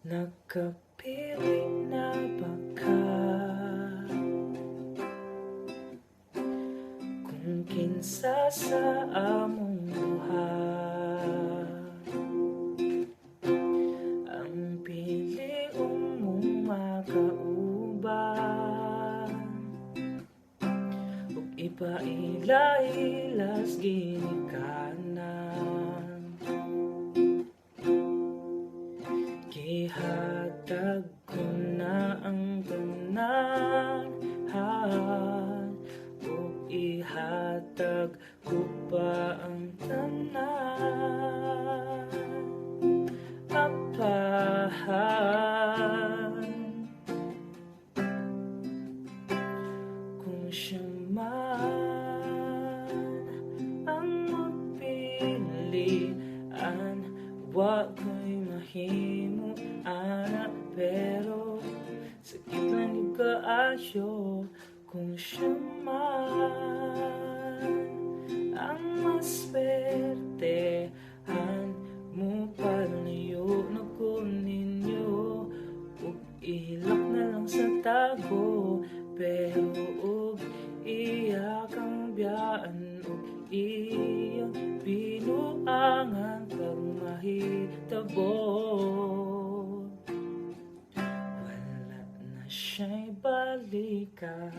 Nagkapiling na ba ka? Kung kinsa sa among buhat ang pili mong makauban ug ipaila-ilas ginikanan. Gihatag ko na ang tanan ug ihatag ko pa ang tanan. Apahan kung siya man ang magpilian, wa ko'y mahimo ana, pero sakit lang yung kaayo kung siya man ang maswertehan mo. Palayo na ko ninyo ug ilak na lang sa tago, pero ug iya kang biyaan ug iyang binuangan pag mahitabo. Wala na siya'y balikan.